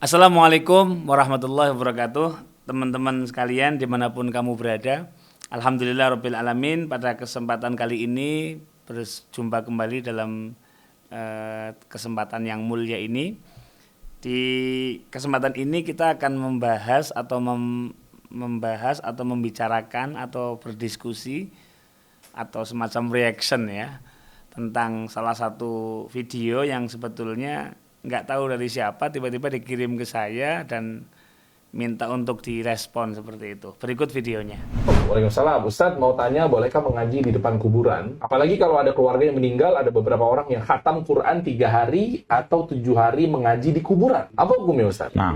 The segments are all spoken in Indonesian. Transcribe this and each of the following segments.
Assalamualaikum warahmatullahi wabarakatuh. Teman-teman sekalian dimanapun kamu berada, Alhamdulillah Rabbil Alamin. Pada kesempatan kali ini berjumpa kembali dalam kesempatan yang mulia ini. Di kesempatan ini kita akan membahas atau membicarakan atau berdiskusi atau semacam reaction ya, tentang salah satu video yang sebetulnya nggak tahu dari siapa, tiba-tiba dikirim ke saya dan minta untuk direspon seperti itu. Berikut videonya. Waalaikumsalam. Ustadz mau tanya, bolehkah mengaji di depan kuburan? Apalagi kalau ada keluarga yang meninggal, ada beberapa orang yang khatam Quran 3 hari atau 7 hari mengaji di kuburan. Apa hukumnya Ustadz? Nah,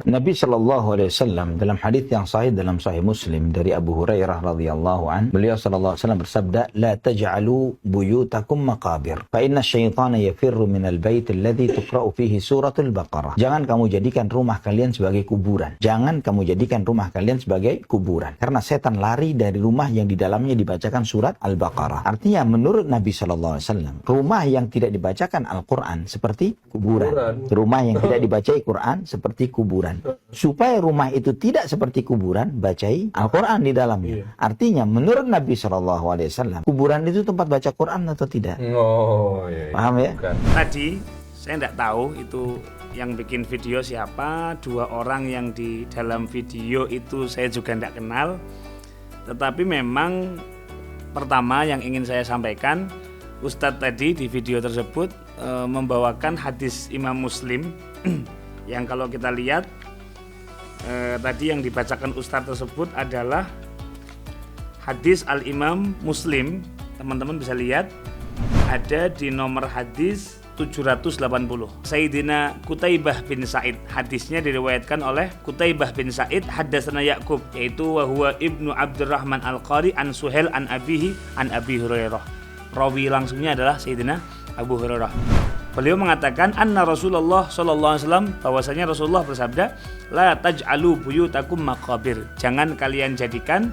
Nabi SAW dalam hadis yang sahih dalam Sahih Muslim dari Abu Hurairah radhiyallahu an, beliau SAW bersabda, "La taj'alu buyutakum maqabir, fa inna syaitana yafirru minal bait alladhi tuqra'u fihi suratul Baqarah." Jangan kamu jadikan rumah kalian sebagai kuburan. Jangan kamu jadikan rumah kalian sebagai kuburan. Karena setan lari dari rumah yang di dalamnya dibacakan surat Al-Baqarah. Artinya menurut Nabi SAW, rumah yang tidak dibacakan Al-Quran seperti kuburan. Rumah yang tidak dibacai Quran seperti kuburan. Supaya rumah itu tidak seperti kuburan, bacai Al-Quran di dalamnya. Artinya menurut Nabi SAW, kuburan itu tempat baca Quran atau tidak? Oh, iya. Paham ya? Bukan. Tadi saya nggak tahu itu yang bikin video siapa, 2 orang yang di dalam video itu saya juga nggak kenal. Tetapi memang pertama yang ingin saya sampaikan, Ustadz tadi di video tersebut membawakan hadis Imam Muslim yang kalau kita lihat tadi yang dibacakan Ustadz tersebut adalah hadis Al-Imam Muslim. Teman-teman bisa lihat ada di nomor hadis 780. Sayyidina Qutaibah bin Sa'id, hadisnya diriwayatkan oleh Qutaibah bin Sa'id haddatsana Ya'qub, yaitu wa huwa ibnu Abdurrahman Al-Qari an Suhail an abihi an Abi Hurairah. Rawi langsungnya adalah Sayyidina Abu Hurairah. Beliau mengatakan anna Rasulullah sallallahu alaihi wasallam, bahwasanya Rasulullah bersabda, la taj'alu buyutakum maqabir. Jangan kalian jadikan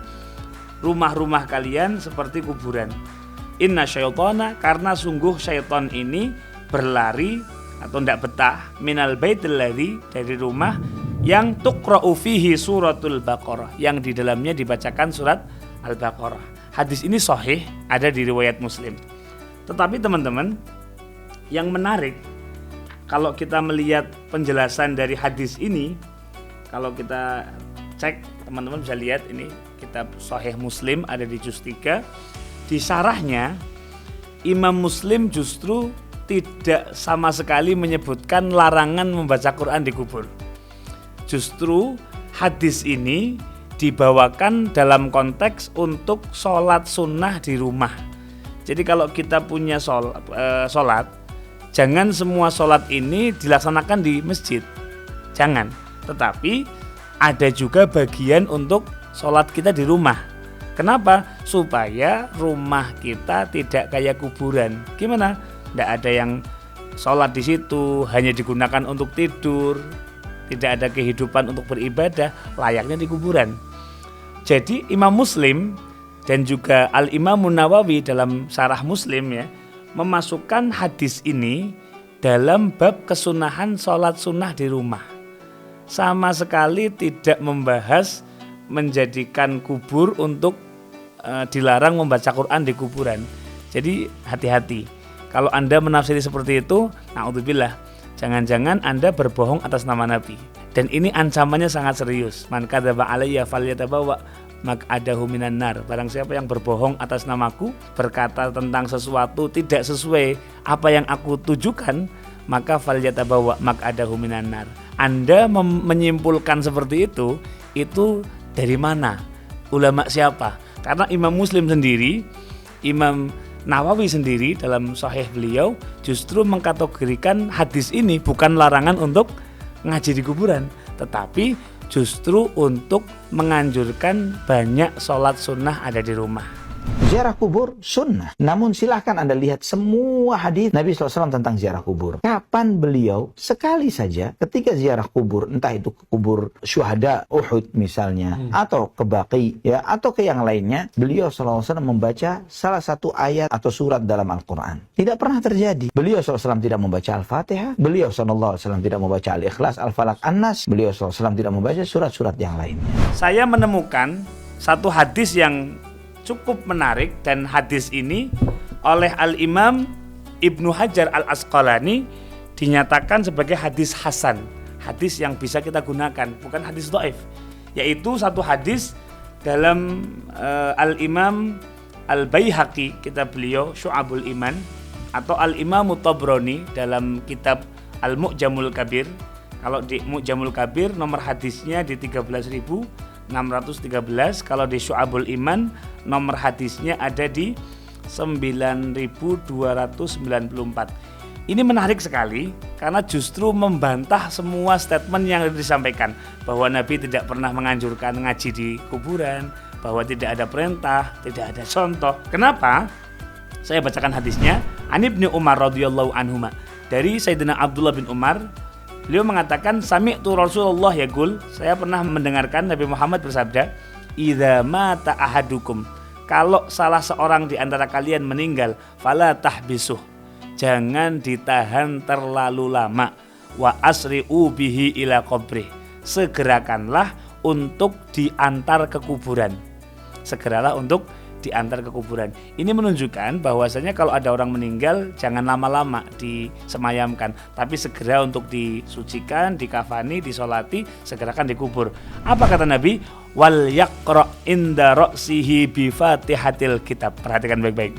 rumah-rumah kalian seperti kuburan. Inna syaitana, karena sungguh syaitan ini berlari atau tidak betah minal baitil ladzi, dari rumah yang tuqra'u fihi suratul Baqarah, yang di dalamnya dibacakan surat Al-Baqarah. Hadis ini sahih, ada di riwayat Muslim. Tetapi teman-teman, yang menarik kalau kita melihat penjelasan dari hadis ini, kalau kita cek, teman-teman bisa lihat ini kitab Sahih Muslim ada di juz 3. Di syarahnya Imam Muslim justru tidak sama sekali menyebutkan larangan membaca Quran di kubur. Justru hadis ini dibawakan dalam konteks untuk sholat sunnah di rumah. Jadi kalau kita punya sholat, jangan semua sholat ini dilaksanakan di masjid. Jangan. Tetapi ada juga bagian untuk sholat kita di rumah. Kenapa? Supaya rumah kita tidak kayak kuburan. Gimana? Tidak ada yang sholat di situ, hanya digunakan untuk tidur, tidak ada kehidupan untuk beribadah, layaknya di kuburan. Jadi Imam Muslim dan juga Al-Imam Nawawi dalam Syarah Muslim ya, memasukkan hadis ini dalam bab kesunahan sholat sunnah di rumah. Sama sekali tidak membahas menjadikan kubur untuk dilarang membaca Quran di kuburan. Jadi hati-hati. Kalau Anda menafsiri seperti itu, na'udzubillah, jangan-jangan Anda berbohong atas nama Nabi. Dan ini ancamannya sangat serius. Man kadzaba alayya falyatabawwa maq'adahu minan nar. Barang siapa yang berbohong atas namaku, berkata tentang sesuatu tidak sesuai apa yang aku tujukan, maka falyatabawwa maq'adahu minan nar. Anda menyimpulkan seperti itu dari mana? Ulama siapa? Karena Imam Muslim sendiri, Imam Nawawi sendiri dalam sahih beliau justru mengkategorikan hadis ini bukan larangan untuk ngaji di kuburan, tetapi justru untuk menganjurkan banyak sholat sunnah ada di rumah. Ziarah kubur sunnah. Namun silahkan Anda lihat semua hadis Nabi SAW tentang ziarah kubur. Kapan beliau sekali saja ketika ziarah kubur, entah itu ke kubur syuhada Uhud misalnya, atau ke Baqi, ya, atau ke yang lainnya, beliau SAW membaca salah satu ayat atau surat dalam Al-Quran. Tidak pernah terjadi. Beliau SAW tidak membaca Al-Fatihah, beliau SAW tidak membaca Al-Ikhlas, Al-Falaq, An-Nas, beliau SAW tidak membaca surat-surat yang lainnya. Saya menemukan satu hadis yang cukup menarik, dan hadis ini oleh Al-Imam Ibnu Hajar Al-Asqalani dinyatakan sebagai hadis hasan, hadis yang bisa kita gunakan, bukan hadis dhaif, yaitu satu hadis dalam Al-Imam Al-Baihaqi, kitab beliau Syu'abul Iman, atau Al-Imam Tabrani dalam kitab Al-Mu'jamul Kabir. Kalau di Mu'jamul Kabir nomor hadisnya di 13.613, kalau di Syu'abul Iman nomor hadisnya ada di 9.294. Ini menarik sekali karena justru membantah semua statement yang disampaikan bahwa Nabi tidak pernah menganjurkan ngaji di kuburan, bahwa tidak ada perintah, tidak ada contoh. Kenapa? Saya bacakan hadisnya. An Ibnu Umar radhiyallahu anhuma, dari Sayyidina Abdullah bin Umar, beliau mengatakan, sami'tu Rasulullah yaqul, saya pernah mendengarkan Nabi Muhammad bersabda, idza mata ahadukum, kalau salah seorang di antara kalian meninggal, fala tahbisuh, jangan ditahan terlalu lama, wa asri'u bihi ila qabrih, segerakanlah untuk diantar ke kuburan. Segeralah untuk diantar ke kuburan. Ini menunjukkan bahwasanya kalau ada orang meninggal jangan lama-lama disemayamkan, tapi segera untuk disucikan, dikafani, disolati, segerakan dikubur. Apa kata Nabi? Wal yaqra inda ra'sihi bi Fatihatil Kitab. Perhatikan baik-baik.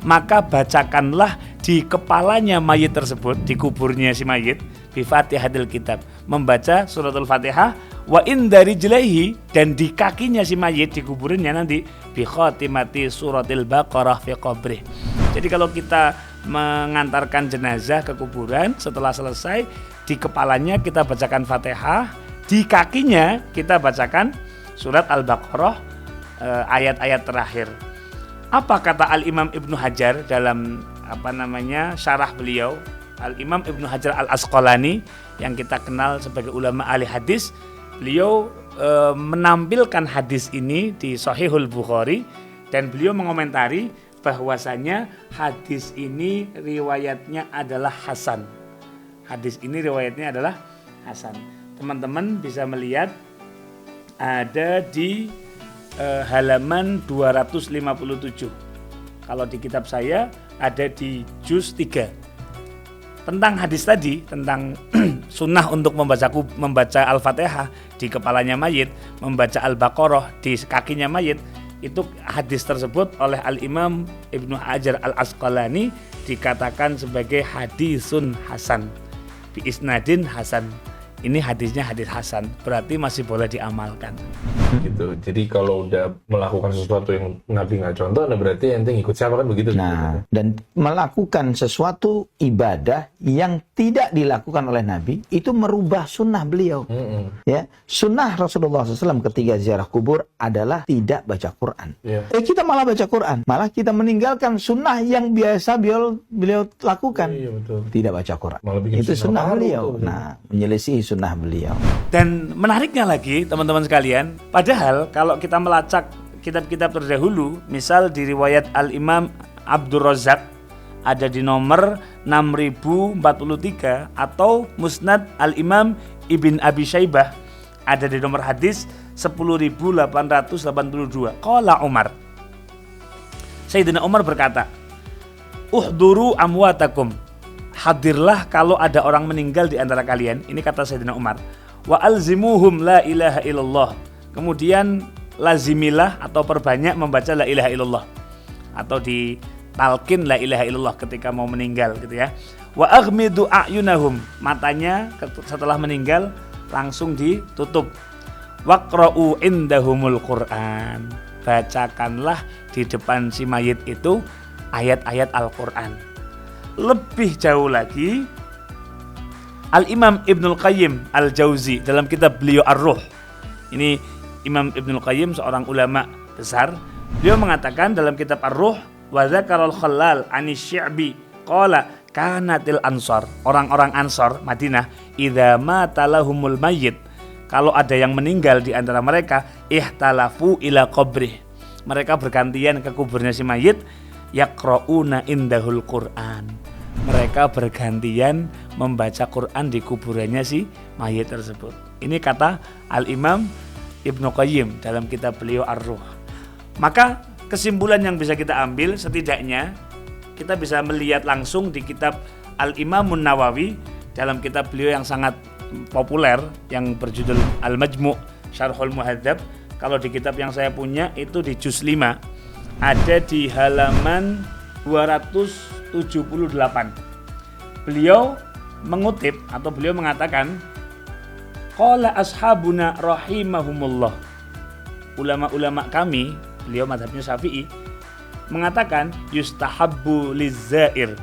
Maka bacakanlah di kepalanya mayit tersebut, di kuburnya si mayit, bi Fatihatil Kitab, membaca suratul Fatihah, wa inda rijlaihi, dan di kakinya si mayit di kuburannya nanti bi khatimati suratil Baqarah fi qabrih. Jadi kalau kita mengantarkan jenazah ke kuburan, setelah selesai di kepalanya kita bacakan Fatihah, di kakinya kita bacakan surat Al-Baqarah, ayat-ayat terakhir. Apa kata Al-Imam Ibnu Hajar dalam syarah beliau, Al-Imam Ibnu Hajar Al-Asqalani yang kita kenal sebagai ulama ahli hadis. Beliau menampilkan hadis ini di Sahihul Bukhari, dan beliau mengomentari bahwasanya hadis ini riwayatnya adalah hasan. Hadis ini riwayatnya adalah hasan. Teman-teman bisa melihat ada di halaman 257. Kalau di kitab saya ada di juz 3. Tentang hadis tadi, tentang sunnah untuk membaca Al-Fatihah di kepalanya mayit, membaca Al-Baqarah di kakinya mayit, itu hadis tersebut oleh Al-Imam Ibnu Hajar Al-Asqalani dikatakan sebagai hadisun hasan, bi isnadin hasan. Ini hadisnya hadis hasan, berarti masih boleh diamalkan. Gitu. Jadi kalau udah melakukan sesuatu yang Nabi nggak contoh, nah berarti ente ngikut siapa, kan begitu? Nah, dan melakukan sesuatu ibadah yang tidak dilakukan oleh Nabi itu merubah sunnah beliau. Ya, sunnah Rasulullah SAW ketika ziarah kubur adalah tidak baca Quran. Kita malah baca Quran, malah kita meninggalkan sunnah yang biasa beliau lakukan. Betul. Tidak baca Quran. Itu sunnah beliau. Nah, menyelisihi sunnah beliau. Dan menariknya lagi teman-teman sekalian, padahal kalau kita melacak kitab-kitab terdahulu, misal di riwayat Al-Imam Abdur Razzaq ada di nomor 6043, atau Musnad Al-Imam Ibn Abi Syaibah ada di nomor hadis 10.882. Qala Umar, Sayyidina Umar berkata, uhduru amwatakum, hadirlah kalau ada orang meninggal di antara kalian. Ini kata Sayyidina Umar. Wa alzimuhum la ilaha illallah. Kemudian lazimilah atau perbanyak membaca la ilaha illallah, atau di talqin la ilaha illallah ketika mau meninggal gitu ya. Wa aghmidu a'yunahum, matanya setelah meninggal langsung ditutup. Waqra'u indahumul Qur'an, bacakanlah di depan si mayit itu ayat-ayat Al-Qur'an. Lebih jauh lagi, Al-Imam Ibnul Qayyim Al-Jauzi dalam kitab beliau Ar-Ruh. Ini Imam Ibnul Qayyim seorang ulama besar. Beliau mengatakan dalam kitab Ar-Ruh, wa dzakarul Khallal anis Syi'bi qala kanatil ansar, orang-orang Ansor Madinah, idza mata lahumul mayyit, kalau ada yang meninggal di antara mereka, ihtalafu ila qabrih, mereka bergantian ke kuburnya si mayit, yaqrauna indahul Qur'an, mereka bergantian membaca Quran di kuburannya si mayit tersebut. Ini kata Al-Imam Ibnu Qayyim dalam kitab beliau Ar-Ruh. Maka kesimpulan yang bisa kita ambil, setidaknya kita bisa melihat langsung di kitab Al-Imamun Nawawi, dalam kitab beliau yang sangat populer yang berjudul Al-Majmu' Syarhul Muhadzab. Kalau di kitab yang saya punya itu di juz 5, ada di halaman 278. Beliau mengutip atau beliau mengatakan, qala ashabuna rahimahumullah, ulama-ulama kami, beliau mazhabnya Syafi'i, mengatakan yustahabbu lizzair,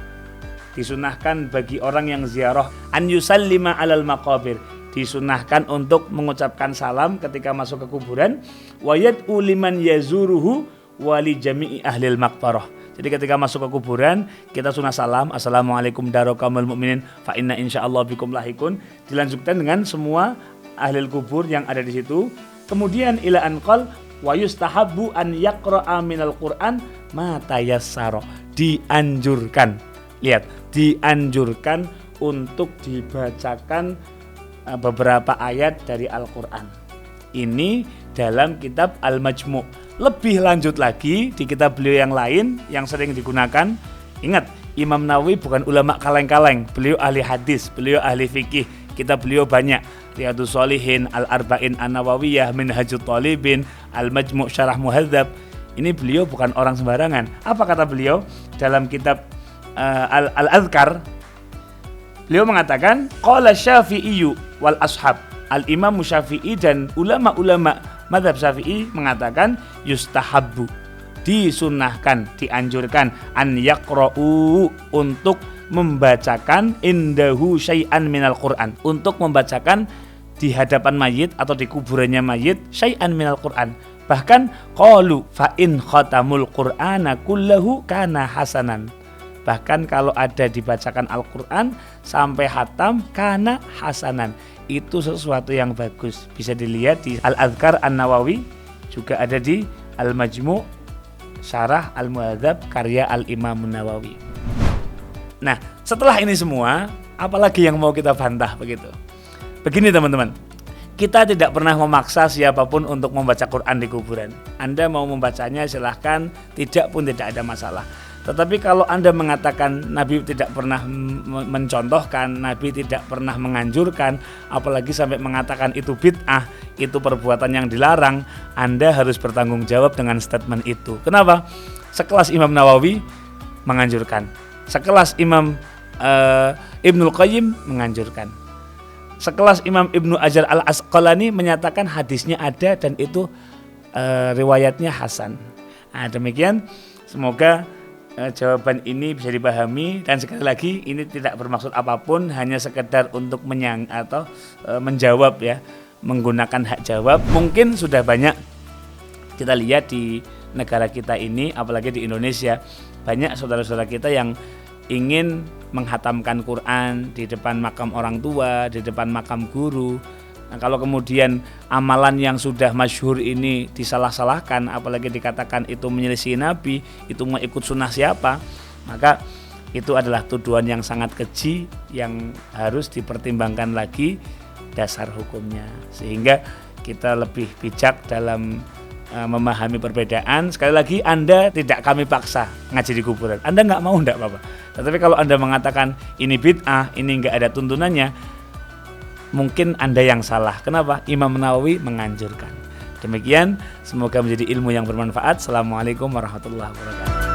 disunahkan bagi orang yang ziarah, an yusallima alal maqabir, disunahkan untuk mengucapkan salam ketika masuk ke kuburan, wa yad'u liman yazuruhu wa li jami'i ahlil maqbarah. Jadi ketika masuk ke kuburan, kita sunah salam, assalamualaikum darokamul mu'minin fa inna insyaallah bikum lahikun, dilanjutkan dengan semua ahli kubur yang ada di situ. Kemudian ila anqal wa yustahabbu an yaqra'a minal Qur'an ma tayassara, dianjurkan, lihat, dianjurkan untuk dibacakan beberapa ayat dari Al-Qur'an. Ini dalam kitab Al-Majmu'. Lebih lanjut lagi di kitab beliau yang lain yang sering digunakan, ingat, Imam Nawawi bukan ulama kaleng-kaleng, beliau ahli hadis, beliau ahli fikih, kitab beliau banyak, Riyadhus Shalihin, Al-Arba'in An-Nawawiyah, Minhajut Thalibin, Al-Majmu' Syarah Muhadzab. Ini beliau bukan orang sembarangan. Apa kata beliau dalam kitab Al-Adhkar? Beliau mengatakan, qala Syafi'i wal ashab, Al-Imam Syafi'i dan ulama-ulama mazhab Syafi'i mengatakan yustahabbu, disunahkan, dianjurkan, an yaqra'u, untuk membacakan indahu syai'an minal Qur'an, untuk membacakan di hadapan mayit atau di kuburannya mayit syai'an minal Qur'an. Bahkan qalu fa in khatamul Qur'ana kullahu kana hasanan, bahkan kalau ada dibacakan Al-Qur'an sampai khatam kana hasanan, itu sesuatu yang bagus. Bisa dilihat di Al-Adhkar An-Nawawi, juga ada di Al-Majmu' Syarah Al-Muhadzab karya Al-Imam Nawawi. Nah, setelah ini semua, apalagi yang mau kita bantah begitu? Begini teman-teman, kita tidak pernah memaksa siapapun untuk membaca Quran di kuburan. Anda mau membacanya silahkan, tidak pun tidak ada masalah. Tetapi kalau Anda mengatakan Nabi tidak pernah mencontohkan, Nabi tidak pernah menganjurkan, apalagi sampai mengatakan itu bid'ah, itu perbuatan yang dilarang, Anda harus bertanggung jawab dengan statement itu. Kenapa? Sekelas Imam Nawawi menganjurkan, sekelas Imam Ibnul Qayyim menganjurkan, sekelas Imam Ibnu Hajar Al-Asqalani menyatakan hadisnya ada dan itu riwayatnya hasan. Nah, demikian, semoga jawaban ini bisa dipahami, dan sekali lagi ini tidak bermaksud apapun, hanya sekedar untuk menjawab ya, menggunakan hak jawab. Mungkin sudah banyak kita lihat di negara kita ini, apalagi di Indonesia, banyak saudara-saudara kita yang ingin menghatamkan Quran di depan makam orang tua, di depan makam guru. Nah, kalau kemudian amalan yang sudah masyhur ini disalah-salahkan, apalagi dikatakan itu menyelisih Nabi, itu mau ikut sunnah siapa, maka itu adalah tuduhan yang sangat keji yang harus dipertimbangkan lagi dasar hukumnya, sehingga kita lebih bijak dalam memahami perbedaan. Sekali lagi, Anda tidak kami paksa ngaji di kuburan. Anda nggak mau, nggak apa-apa. Tetapi kalau Anda mengatakan ini bid'ah, ini nggak ada tuntunannya, mungkin Anda yang salah. Kenapa? Imam Nawawi menganjurkan. Demikian, semoga menjadi ilmu yang bermanfaat. Assalamualaikum warahmatullahi wabarakatuh.